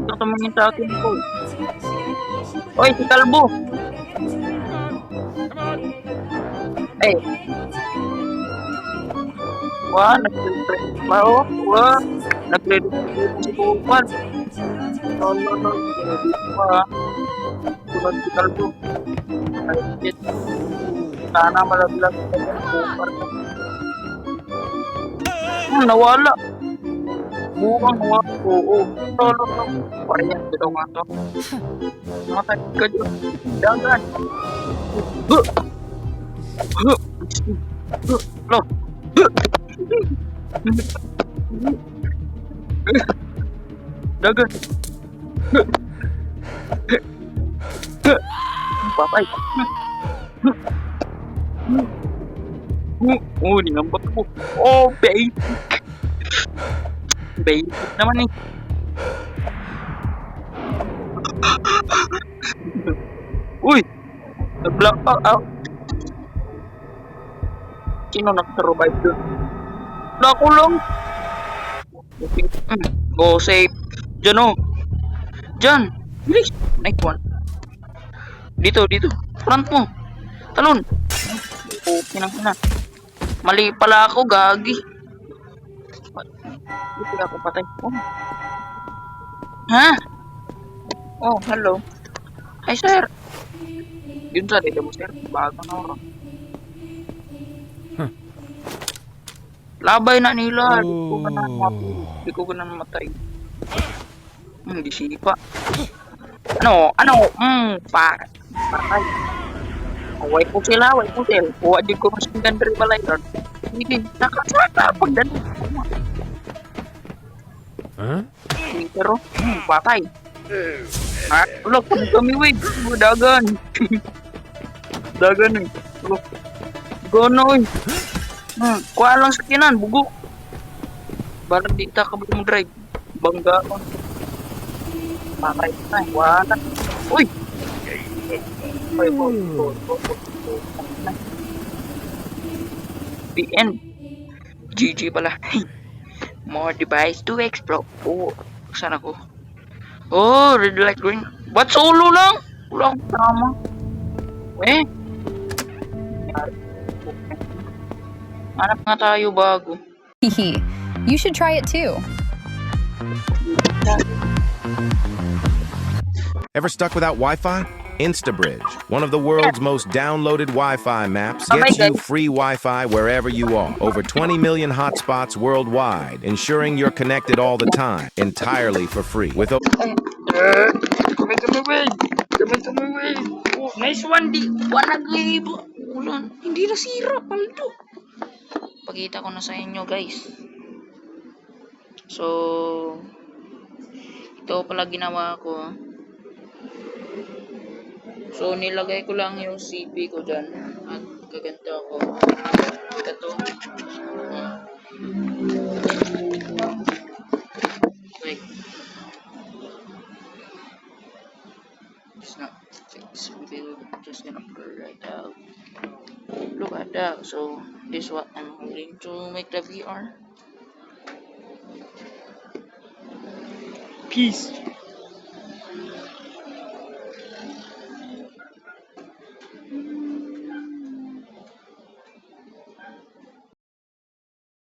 Ito tumingin sa akin ko. Oy, si Kalbo! Eh, wah, nag-refresh pa oh. Wah, nagre-refresh si Kupan. No, no, no. Dito pa ah. Sunod si Kalbo. Ay, shit. Sana malaglag ka dyan, Kupan. Nawala. Buwang nawala. Oo. No, no, no. Parehas dito nga to. Matay ka dyan. Dagan. Huh! Huh! Huh! Lo. Huh! Dagan. Huh! Huh! Patay. Oh, ninambak ko. Oh, baby. Baby naman eh. Uy! Nag-block out. Sino nag-survive doon? Nakulong! Go safe. Diyan oh. Diyan. Bilis. Nice one. Dito, dito. Front mo. Talon. Okay na na. Mali pala ako, gagi. Dito ako patay. Oh. Ha? Oh, hello. Hi, sir. Yun sa dito mo, sir. Bago na ako. Labay na nila. Di ko na namatay. Di sipa. Ano? Patay. Way po sila. Huwag din ko mas ganda rin pala yun. Hindi, nakasata. Pagdali. Pero, patay. Ah, ulok, kami wig. Dagan. Dagan eh. Ulok. Gono eh. Kuha lang sa kinan, bugo. Barang di ta ka mo drive. Bangga ko. Patay na, wala. Uy! PN. GG pala. More device to explore. Oh, saan ako? Oh, red light green. Ba't solo lang? Wala akong tama. Eh? Hanap nga tayo bago. You should try it too. Ever stuck without Wi-Fi? InstaBridge, one of the world's most downloaded Wi-Fi maps, gets you free Wi-Fi wherever you are. Over 20 million hotspots worldwide, ensuring you're connected all the time, entirely for free. With a Oh, nice one, di. Hindi nasira, paldo. Pakita ko na sa inyo, guys. So, ito pala ginawa ko. So, nilagay ko lang yung CP ko dyan. At gaganto ako. Ito. Wait. It's not fixed. We're just gonna put it right out. Look at that. So, this is what I'm going to make the VR. Peace.